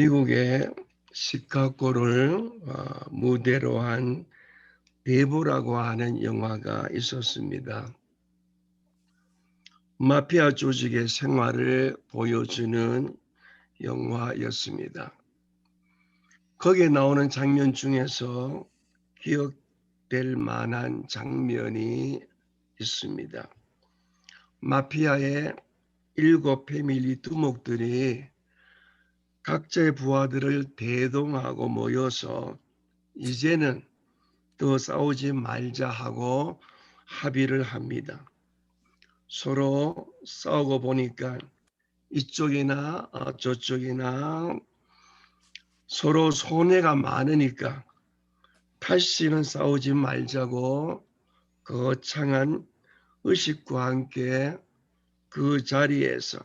미국의 시카고를 무대로 한 대부라고 하는 영화가 있었습니다. 마피아 조직의 생활을 보여주는 영화였습니다. 거기에 나오는 장면 중에서 기억될 만한 장면이 있습니다. 마피아의 7 패밀리 두목들이 각자의 부하들을 대동하고 모여서 이제는 더 싸우지 말자 하고 합의를 합니다. 서로 싸우고 보니까 이쪽이나 저쪽이나 서로 손해가 많으니까 다시는 싸우지 말자고 거창한 의식과 함께 그 자리에서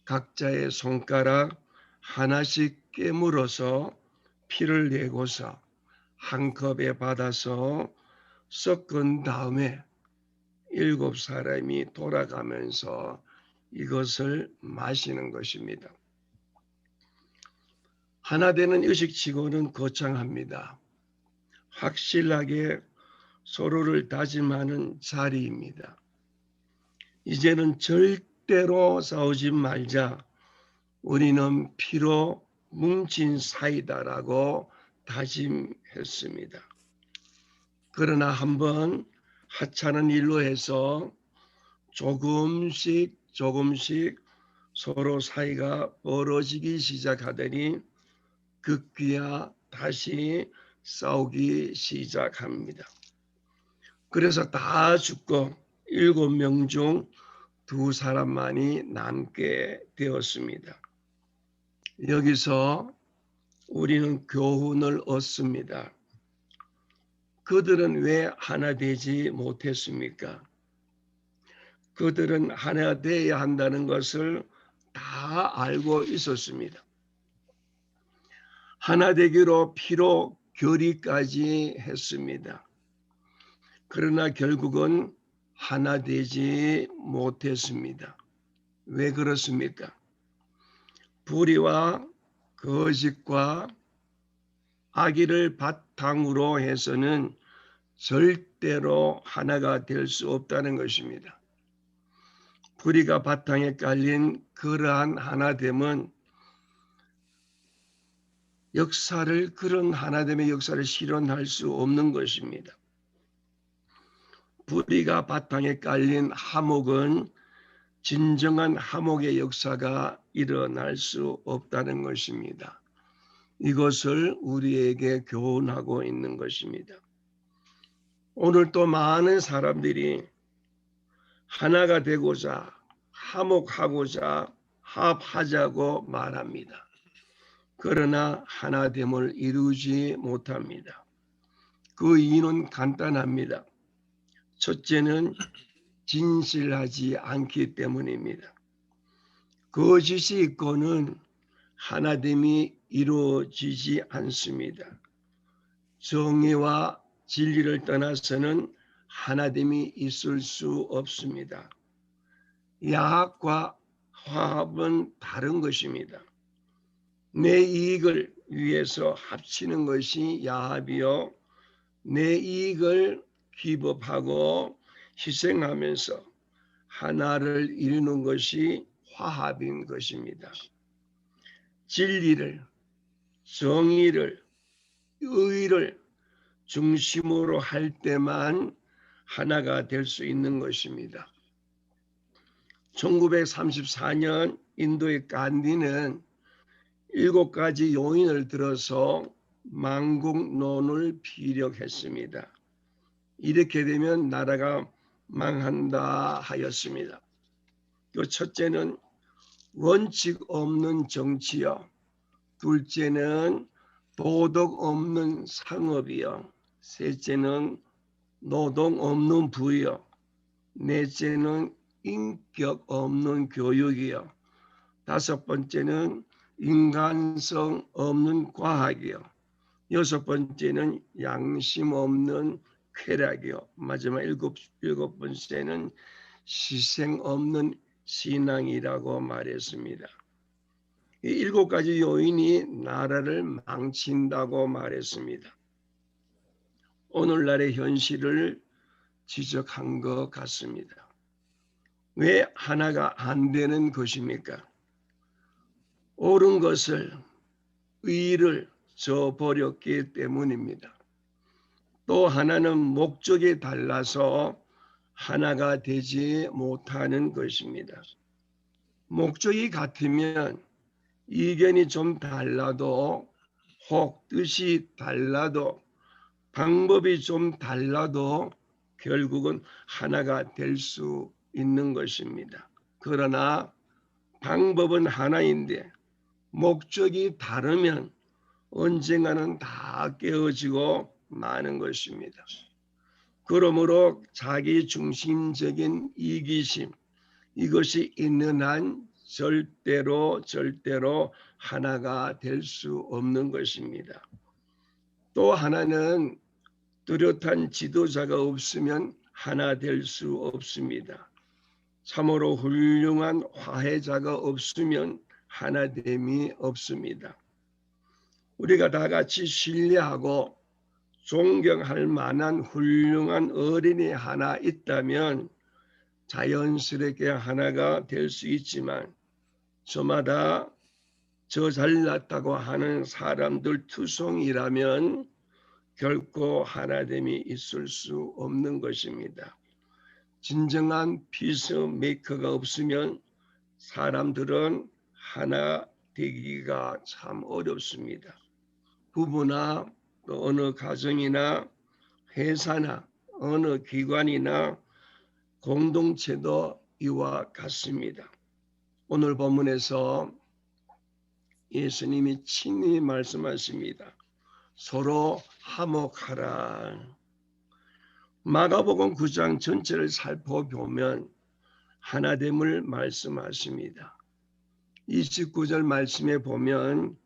각자의 손가락 하나씩 깨물어서 피를 내고서 한 컵에 받아서 섞은 다음에 7 사람이 돌아가면서 이것을 마시는 것입니다. 하나 되는 의식치고는 거창합니다. 확실하게 서로를 다짐하는 자리입니다. 이제는 절대로 싸우지 말자. 우리는 피로 뭉친 사이다라고 다짐했습니다. 그러나 한번 하찮은 일로 해서 조금씩 서로 사이가 벌어지기 시작하더니 급기야 다시 싸우기 시작합니다. 그래서 다 죽고 7명 중 2사람만이 남게 되었습니다. 여기서 우리는 교훈을 얻습니다. 그들은 왜 하나 되지 못했습니까? 그들은 하나 되어야 한다는 것을 다 알고 있었습니다. 하나 되기로 피로 결의까지 했습니다. 그러나 결국은 하나 되지 못했습니다. 왜 그렇습니까? 불의와 거짓과 악의를 바탕으로 해서는 절대로 하나가 될 수 없다는 것입니다. 불의가 바탕에 깔린 그러한 하나됨은 그런 하나됨의 역사를 실현할 수 없는 것입니다. 불의가 바탕에 깔린 화목은 진정한 화목의 역사가 일어날 수 없다는 것입니다. 이것을 우리에게 교훈하고 있는 것입니다. 오늘 또 많은 사람들이 하나가 되고자 화목하고자 합하자고 말합니다. 그러나 하나됨을 이루지 못합니다. 그 이유는 간단합니다. 첫째는 진실하지 않기 때문입니다. 거짓이 있고는 하나됨이 이루어지지 않습니다. 정의와 진리를 떠나서는 하나됨이 있을 수 없습니다. 야합과 화합은 다른 것입니다. 내 이익을 위해서 합치는 것이 야합이요, 내 이익을 기법하고 희생하면서 하나를 이루는 것이 화합인 것입니다. 진리를, 정의를, 의를 중심으로 할 때만 하나가 될 수 있는 것입니다. 1934년 인도의 간디는 7가지 요인을 들어서 망국론을 피력했습니다. 이렇게 되면 나라가 망한다 하였습니다. 그 첫째는 원칙 없는 정치요, 둘째는 도덕 없는 상업이요, 셋째는 노동 없는 부요, 넷째는 인격 없는 교육이요, 5번째는 인간성 없는 과학이요, 6번째는 양심 없는 쾌락이요, 마지막 7번째는 희생 없는 신앙이라고 말했습니다. 이 7가지 요인이 나라를 망친다고 말했습니다. 오늘날의 현실을 지적한 것 같습니다. 왜 하나가 안 되는 것입니까? 옳은 것을, 의를 저버렸기 때문입니다. 또 하나는 목적이 달라서 하나가 되지 못하는 것입니다. 목적이 같으면 이견이 좀 달라도, 혹 뜻이 달라도, 방법이 좀 달라도 결국은 하나가 될 수 있는 것입니다. 그러나 방법은 하나인데 목적이 다르면 언젠가는 다 깨어지고 마는 것입니다. 그러므로 자기 중심적인 이기심, 이것이 있는 한 절대로 하나가 될 수 없는 것입니다. 또 하나는 뚜렷한 지도자가 없으면 하나 될 수 없습니다. 참으로 훌륭한 화해자가 없으면 하나됨이 없습니다. 우리가 다 같이 신뢰하고 존경할 만한 훌륭한 어린이 하나 있다면 자연스럽게 하나가 될 수 있지만 저마다 저 잘났다고 하는 사람들 투성이라면 결코 하나됨이 있을 수 없는 것입니다. 진정한 피스메이커가 없으면 사람들은 하나 되기가 참 어렵습니다. 부부나 또 어느 가정이나 회사나 어느 기관이나 공동체도 이와 같습니다. 오늘 본문에서 예수님이 친히 말씀하십니다. 서로 화목하라. 마가복음 9장 전체를 살펴보면 하나됨을 말씀하십니다. 29절 말씀에 보면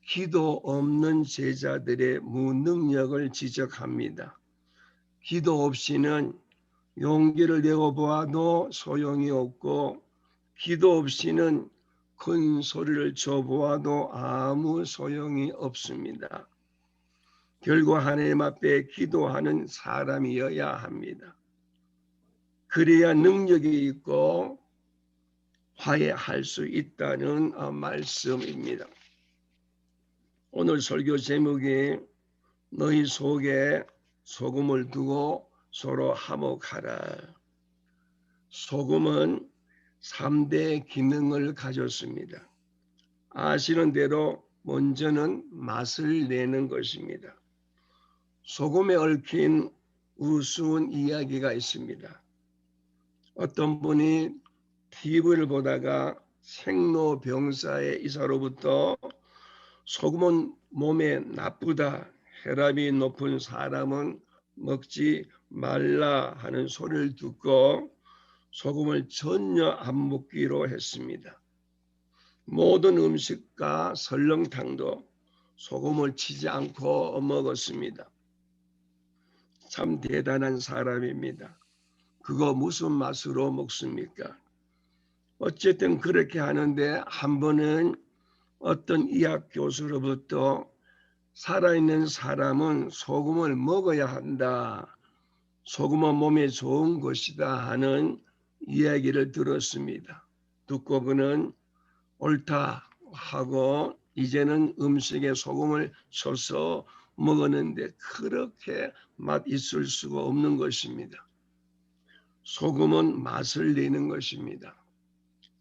기도 없는 제자들의 무능력을 지적합니다. 기도 없이는 용기를 내어 보아도 소용이 없고 기도 없이는 큰 소리를 쳐 보아도 아무 소용이 없습니다. 결국 하나님 앞에 기도하는 사람이어야 합니다. 그래야 능력이 있고 화해할 수 있다는 말씀입니다. 오늘 설교 제목이 너희 속에 소금을 두고 서로 화목하라. 소금은 3대 기능을 가졌습니다. 아시는 대로 먼저는 맛을 내는 것입니다. 소금에 얽힌 우스운 이야기가 있습니다. 어떤 분이 TV를 보다가 생로병사의 의사로부터 소금은 몸에 나쁘다, 혈압이 높은 사람은 먹지 말라 하는 소리를 듣고 소금을 전혀 안 먹기로 했습니다. 모든 음식과 설렁탕도 소금을 치지 않고 먹었습니다. 참 대단한 사람입니다. 그거 무슨 맛으로 먹습니까? 어쨌든 그렇게 하는데 한 번은 어떤 의학 교수로부터 살아있는 사람은 소금을 먹어야 한다. 소금은 몸에 좋은 것이다 하는 이야기를 들었습니다. 듣고 그는 옳다 하고 이제는 음식에 소금을 쳐서 먹었는데 그렇게 맛 있을 수가 없는 것입니다. 소금은 맛을 내는 것입니다.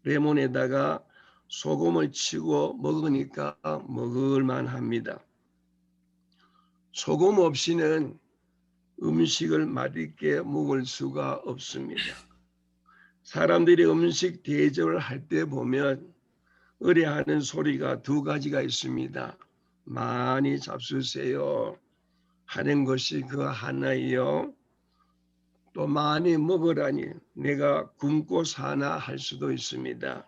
레몬에다가 소금을 치고 먹으니까 먹을만 합니다. 소금 없이는 음식을 맛있게 먹을 수가 없습니다. 사람들이 음식 대접을 할 때 보면 의뢰하는 소리가 2가지가 있습니다. 많이 잡수세요 하는 것이 그 하나이요. 또 많이 먹으라니 내가 굶고 사나 할 수도 있습니다.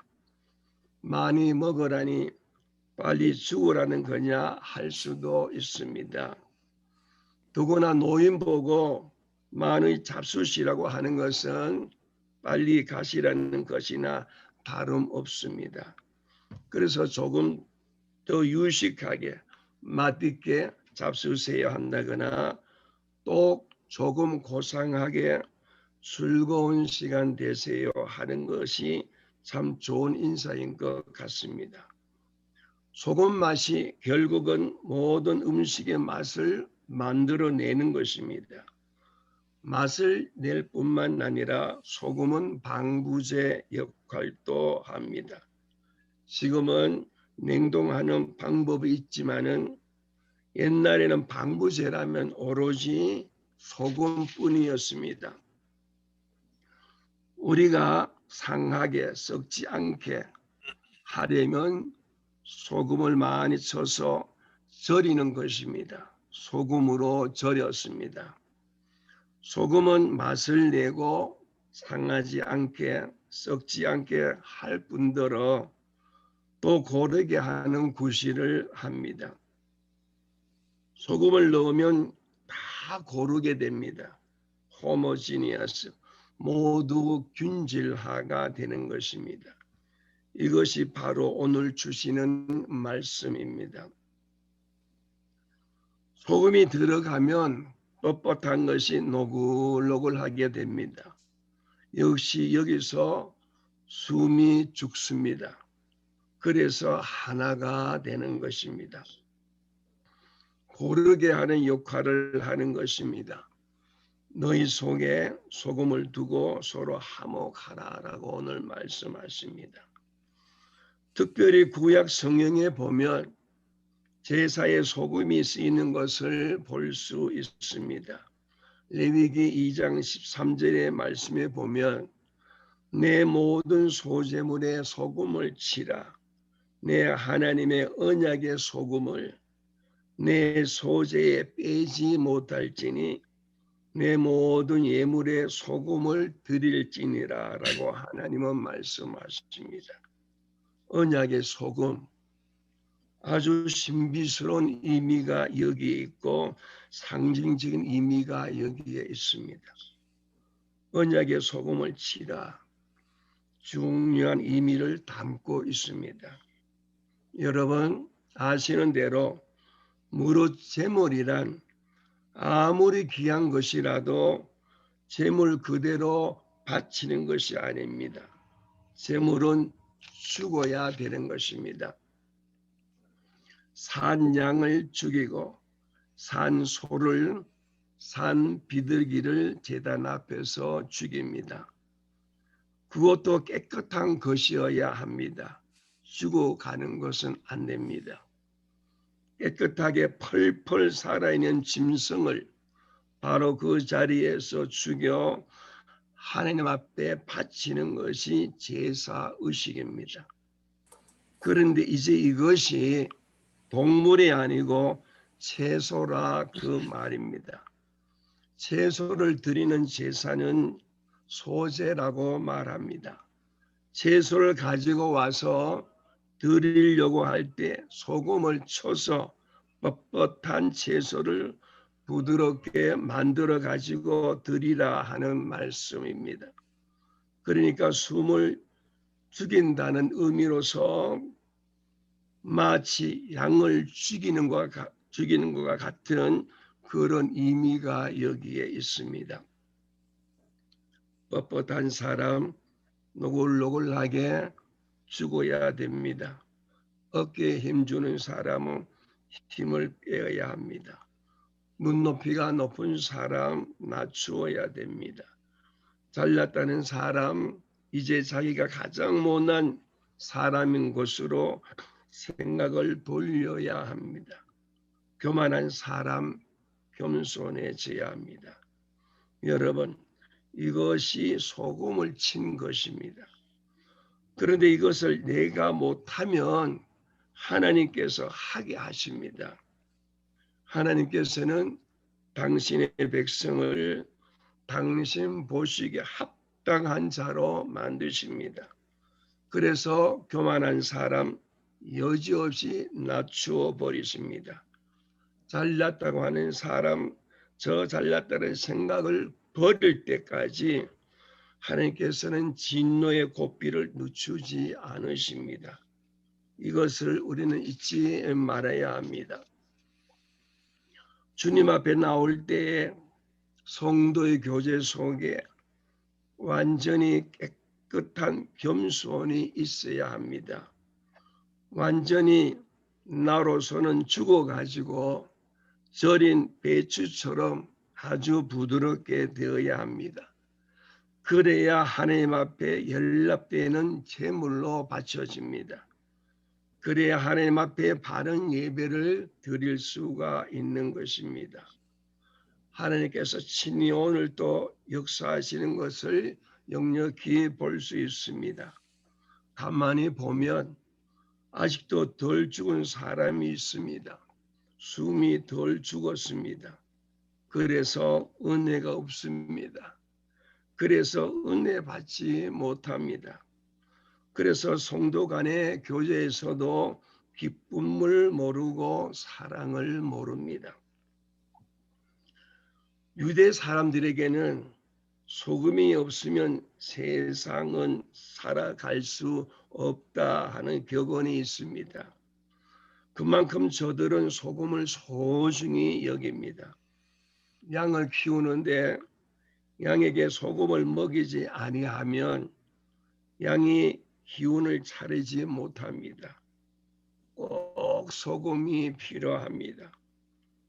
많이 먹으라니 빨리 죽으라는 거냐 할 수도 있습니다. 더구나 노인 보고 많이 잡수시라고 하는 것은 빨리 가시라는 것이나 다름없습니다. 그래서 조금 더 유식하게 맛있게 잡수세요 한다거나 또 조금 고상하게 즐거운 시간 되세요 하는 것이 참 좋은 인사인 것 같습니다. 소금 맛이 결국은 모든 음식의 맛을 만들어내는 것입니다. 맛을 낼 뿐만 아니라 소금은 방부제 역할도 합니다. 지금은 냉동하는 방법이 있지만은 옛날에는 방부제라면 오로지 소금뿐이었습니다. 우리가 상하게 썩지 않게 하려면 소금을 많이 쳐서 절이는 것입니다. 소금으로 절였습니다. 소금은 맛을 내고 상하지 않게 썩지 않게 할 뿐더러 또 고르게 하는 구실을 합니다. 소금을 넣으면 다 고르게 됩니다. 호모지니아스, 모두 균질화가 되는 것입니다. 이것이 바로 오늘 주시는 말씀입니다. 소금이 들어가면 뻣뻣한 것이 노글노글하게 됩니다. 역시 여기서 숨이 죽습니다. 그래서 하나가 되는 것입니다. 고르게 하는 역할을 하는 것입니다. 너희 속에 소금을 두고 서로 화목하라라고 오늘 말씀하십니다. 특별히 구약 성경에 보면 제사에 소금이 쓰이는 것을 볼 수 있습니다. 레위기 2장 13절의 말씀에 보면 내 모든 소제물에 소금을 치라. 내 하나님의 언약의 소금을 내 소제에 빼지 못할지니 내 모든 예물에 소금을 드릴지니라 라고 하나님은 말씀하십니다. 언약의 소금, 아주 신비스러운 의미가 여기에 있고 상징적인 의미가 여기에 있습니다. 언약의 소금을 치라, 중요한 의미를 담고 있습니다. 여러분 아시는 대로 무릇 제물이란 아무리 귀한 것이라도 제물 그대로 바치는 것이 아닙니다. 제물은 죽어야 되는 것입니다. 산 양을 죽이고 산 소를 산 비둘기를 제단 앞에서 죽입니다. 그것도 깨끗한 것이어야 합니다. 죽어가는 것은 안 됩니다. 깨끗하게 펄펄 살아있는 짐승을 바로 그 자리에서 죽여 하나님 앞에 바치는 것이 제사의식입니다. 그런데 이제 이것이 동물이 아니고 채소라 그 말입니다. 채소를 드리는 제사는 소제라고 말합니다. 채소를 가지고 와서 드리려고 할 때 소금을 쳐서 뻣뻣한 채소를 부드럽게 만들어 가지고 드리라 하는 말씀입니다. 그러니까 숨을 죽인다는 의미로서 마치 양을 죽이는 것과 같은 그런 의미가 여기에 있습니다. 뻣뻣한 사람, 노골노골하게 죽어야 됩니다. 어깨에 힘주는 사람은 힘을 빼야 합니다. 눈높이가 높은 사람 낮추어야 됩니다. 잘났다는 사람, 이제 자기가 가장 못난 사람인 것으로 생각을 돌려야 합니다. 교만한 사람 겸손해져야 합니다. 여러분, 이것이 소금을 친 것입니다. 그런데 이것을 내가 못하면 하나님께서 하게 하십니다. 하나님께서는 당신의 백성을 당신 보시기에 합당한 자로 만드십니다. 그래서 교만한 사람 여지없이 낮추어 버리십니다. 잘났다고 하는 사람, 저 잘났다는 생각을 버릴 때까지 하나님께서는 진노의 고삐를 늦추지 않으십니다. 이것을 우리는 잊지 말아야 합니다. 주님 앞에 나올 때에 성도의 교제 속에 완전히 깨끗한 겸손이 있어야 합니다. 완전히 나로서는 죽어가지고 절인 배추처럼 아주 부드럽게 되어야 합니다. 그래야 하나님 앞에 연락되는 제물로 바쳐집니다. 그래야 하나님 앞에 바른 예배를 드릴 수가 있는 것입니다. 하나님께서 친히 오늘 또 역사하시는 것을 역력히 볼 수 있습니다. 가만히 보면 아직도 덜 죽은 사람이 있습니다. 숨이 덜 죽었습니다. 그래서 은혜가 없습니다. 그래서 은혜 받지 못합니다. 그래서 성도 간의 교제에서도 기쁨을 모르고 사랑을 모릅니다. 유대 사람들에게는 소금이 없으면 세상은 살아갈 수 없다 하는 격언이 있습니다. 그만큼 저들은 소금을 소중히 여깁니다. 양을 키우는데 양에게 소금을 먹이지 아니하면 양이 기운을 차리지 못합니다. 꼭 소금이 필요합니다.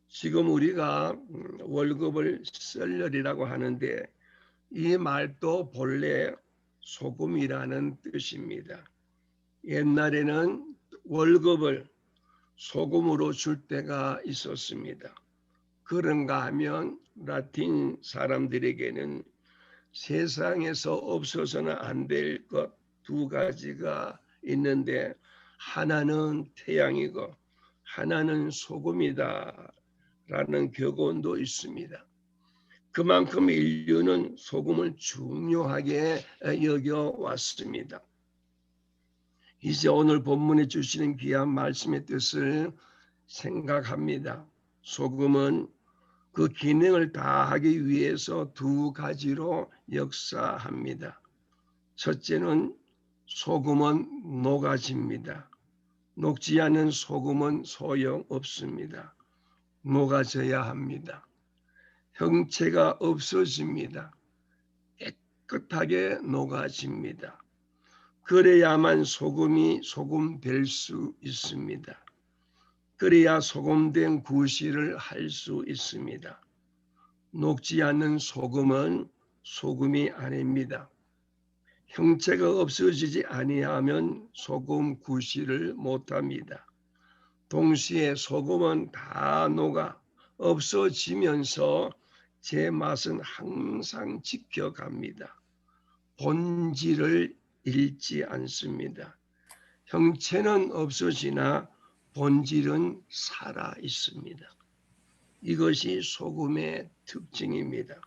지금 우리가 월급을 썰러리라고 하는데 이 말도 본래 소금이라는 뜻입니다. 옛날에는 월급을 소금으로 줄 때가 있었습니다. 그런가 하면 라틴 사람들에게는 세상에서 없어서는 안 될 것 두 가지가 있는데 하나는 태양이고 하나는 소금이다 라는 격언도 있습니다. 그만큼 인류는 소금을 중요하게 여겨왔습니다. 이제 오늘 본문에 주시는 귀한 말씀의 뜻을 생각합니다. 소금은 그 기능을 다하기 위해서 두 가지로 역사합니다. 첫째는 소금은 녹아집니다. 녹지 않은 소금은 소용없습니다. 녹아져야 합니다. 형체가 없어집니다. 깨끗하게 녹아집니다. 그래야만 소금이 소금 될 수 있습니다. 그래야 소금된 구실을 할 수 있습니다. 녹지 않는 소금은 소금이 아닙니다. 형체가 없어지지 아니하면 소금 구실을 못합니다. 동시에 소금은 다 녹아 없어지면서 제 맛은 항상 지켜갑니다. 본질을 잃지 않습니다. 형체는 없어지나 본질은 살아 있습니다. 이것이 소금의 특징입니다.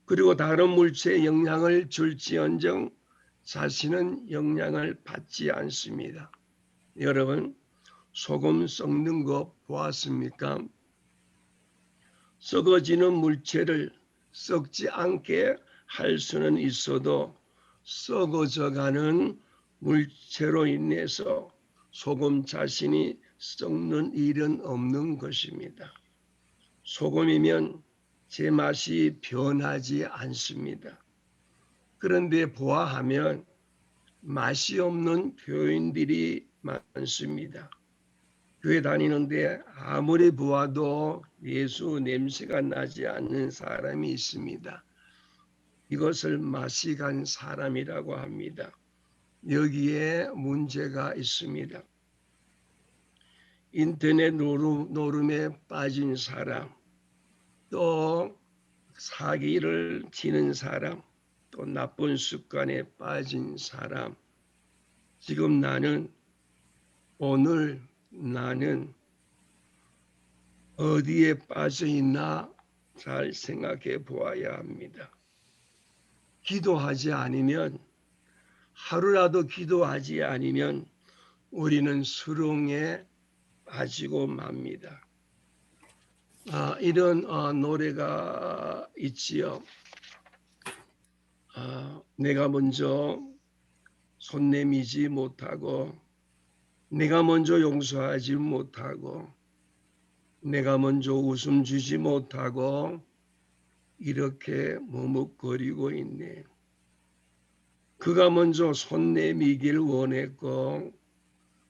그리고 다른 물체에 영향을 줄지언정 자신은 영향을 받지 않습니다. 여러분, 소금 썩는 거 보았습니까? 썩어지는 물체를 썩지 않게 할 수는 있어도 썩어져가는 물체로 인해서 소금 자신이 썩는 일은 없는 것입니다. 소금이면 제맛이 변하지 않습니다. 그런데 보아하면 맛이 없는 교인들이 많습니다. 교회 다니는데 아무리 보아도 예수 냄새가 나지 않는 사람이 있습니다. 이것을 맛이 간 사람이라고 합니다. 여기에 문제가 있습니다. 인터넷 노름에 빠진 사람, 또 사기를 치는 사람, 또 나쁜 습관에 빠진 사람. 지금 오늘 나는 어디에 빠져 있나 잘 생각해 보아야 합니다. 기도하지 않으면, 하루라도 기도하지 않으면 우리는 수렁에 빠지고 맙니다. 이런 노래가 있지요. 내가 먼저 손 내미지 못하고 내가 먼저 용서하지 못하고 내가 먼저 웃음 주지 못하고 이렇게 머뭇거리고 있네. 그가 먼저 손 내미길 원했고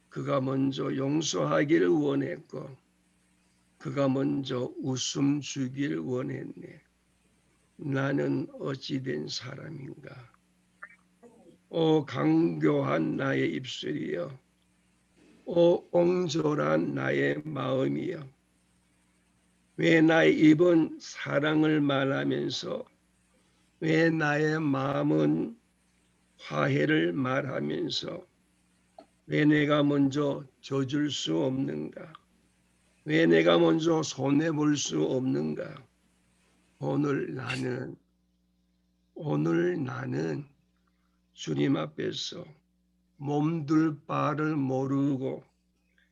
그가 먼저 용서하기를 원했고 그가 먼저 웃음 주길 원했네. 나는 어찌 된 사람인가? 오 강교한 나의 입술이여, 오 옹졸한 나의 마음이여, 왜 나의 입은 사랑을 말하면서 왜 나의 마음은 화해를 말하면서 왜 내가 먼저 져줄 수 없는가? 왜 내가 먼저 손해볼 수 없는가? 오늘 나는 주님 앞에서 몸둘 바를 모르고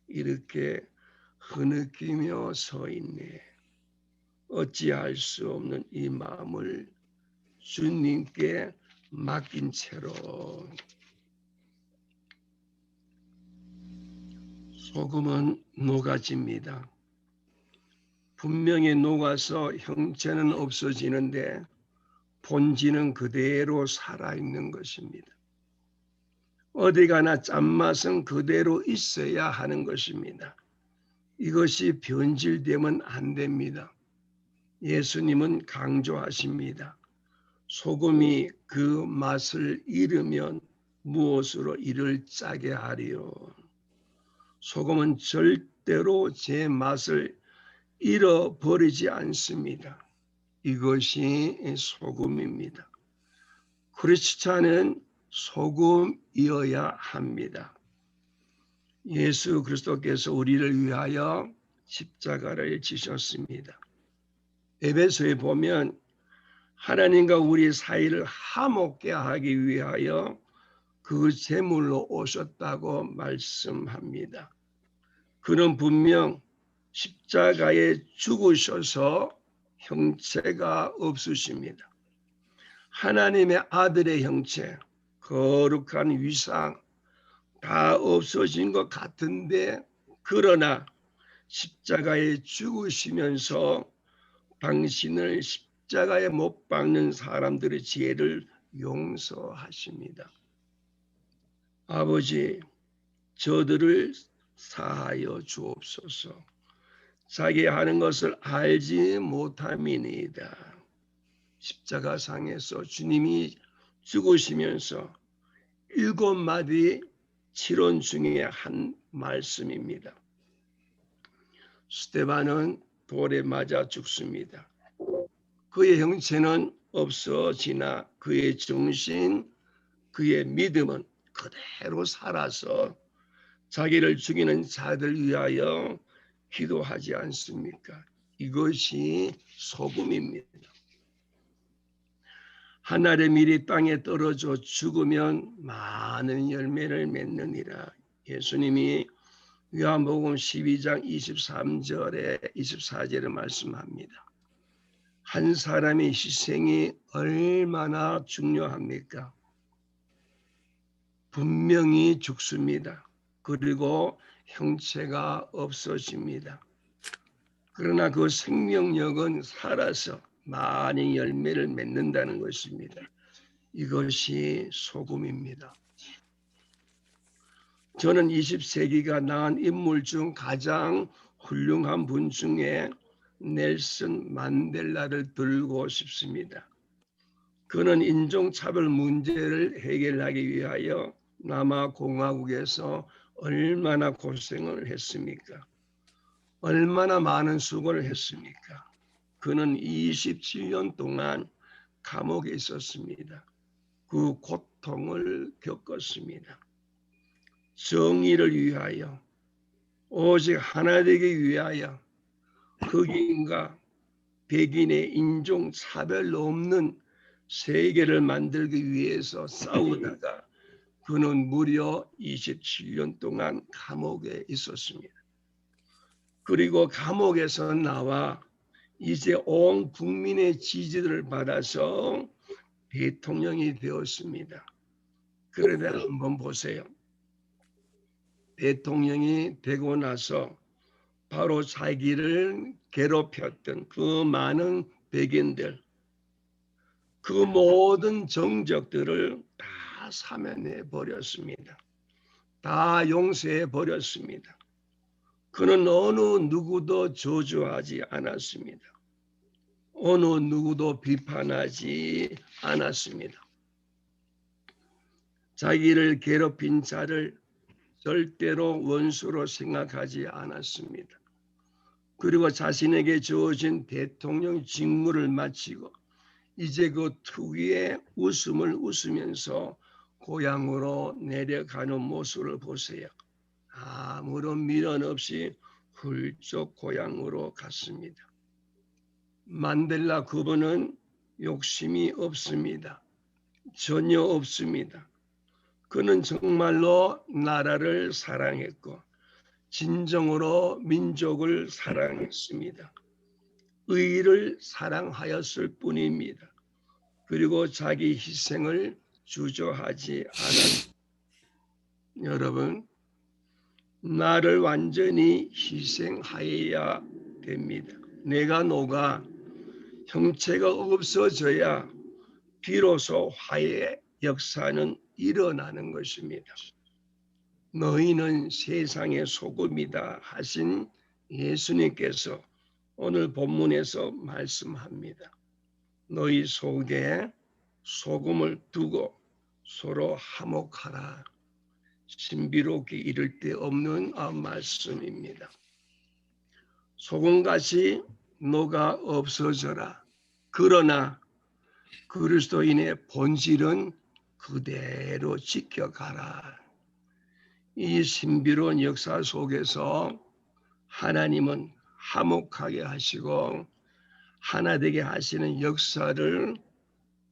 이렇게 흐느끼며 서 있네. 어찌할 수 없는 이 마음을 주님께 맡긴 채로. 소금은 녹아집니다. 분명히 녹아서 형체는 없어지는데 본질은 그대로 살아있는 것입니다. 어디 가나 짠맛은 그대로 있어야 하는 것입니다. 이것이 변질되면 안 됩니다. 예수님은 강조하십니다. 소금이 그 맛을 잃으면 무엇으로 이를 짜게 하리요. 소금은 절대로 제 맛을 잃어버리지 않습니다. 이것이 소금입니다. 크리스찬은 소금이어야 합니다. 예수 그리스도께서 우리를 위하여 십자가를 지셨습니다. 에베소에 보면 하나님과 우리 사이를 화목케 하기 위하여 그 제물로 오셨다고 말씀합니다. 그는 분명 십자가에 죽으셔서 형체가 없으십니다. 하나님의 아들의 형체, 거룩한 위상 다 없어진 것 같은데 그러나 십자가에 죽으시면서 당신을 십자가에 못 박는 사람들의 죄를 용서하십니다. 아버지, 저들을 사하여 주옵소서. 자기 하는 것을 알지 못함이니이다. 십자가상에서 주님이 죽으시면서 7마디 치론 중에 한 말씀입니다. 스데반은 돌에 맞아 죽습니다. 그의 형체는 없어지나 그의 정신, 그의 믿음은 그대로 살아서 자기를 죽이는 자들 위하여 기도하지 않습니까? 이것이 소금입니다. 하늘의 밀이 땅에 떨어져 죽으면 많은 열매를 맺느니라. 예수님이 요한복음 12장 23절에 24절에 말씀합니다. 한 사람의 희생이 얼마나 중요합니까? 분명히 죽습니다. 그리고 형체가 없어집니다. 그러나 그 생명력은 살아서 많은 열매를 맺는다는 것입니다. 이것이 소금입니다. 저는 20세기가 낳은 인물 중 가장 훌륭한 분 중에 넬슨 만델라를 들고 싶습니다. 그는 인종차별 문제를 해결하기 위하여 남아공화국에서 얼마나 고생을 했습니까? 얼마나 많은 수고를 했습니까? 그는 27년 동안 감옥에 있었습니다. 그 고통을 겪었습니다. 정의를 위하여, 오직 하나 되기 위하여 흑인과 백인의 인종차별 없는 세계를 만들기 위해서 싸우다가 그는 무려 27년 동안 감옥에 있었습니다. 그리고 감옥에서 나와 이제 온 국민의 지지를 받아서 대통령이 되었습니다. 그런데 한번 보세요. 대통령이 되고 나서 바로 자기를 괴롭혔던 그 많은 백인들, 그 모든 정적들을 다 사면해 버렸습니다. 다 용서해 버렸습니다. 그는 어느 누구도 저주하지 않았습니다. 어느 누구도 비판하지 않았습니다. 자기를 괴롭힌 자를 절대로 원수로 생각하지 않았습니다. 그리고 자신에게 주어진 대통령 직무를 마치고 이제 그 특유의 웃음을 웃으면서 고향으로 내려가는 모습을 보세요. 아무런 미련 없이 훌쩍 고향으로 갔습니다. 만델라 그분은 욕심이 없습니다. 전혀 없습니다. 그는 정말로 나라를 사랑했고 진정으로 민족을 사랑했습니다. 의를 사랑하였을 뿐입니다. 그리고 자기 희생을 주저하지 않았습니다. 여러분, 나를 완전히 희생하여야 됩니다. 내가 녹아 형체가 없어져야 비로소 화해의 역사는 일어나는 것입니다. 너희는 세상의 소금이다 하신 예수님께서 오늘 본문에서 말씀합니다. 너희 속에 소금을 두고 서로 화목하라. 신비롭게 이를 데 없는 말씀입니다. 소금같이 녹아 없어져라. 그러나 그리스도인의 본질은 그대로 지켜가라. 이 신비로운 역사 속에서 하나님은 화목하게 하시고 하나 되게 하시는 역사를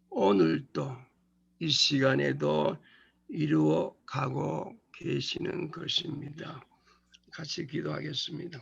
오늘도 이 시간에도 이루어 가고 계시는 것입니다. 같이 기도하겠습니다.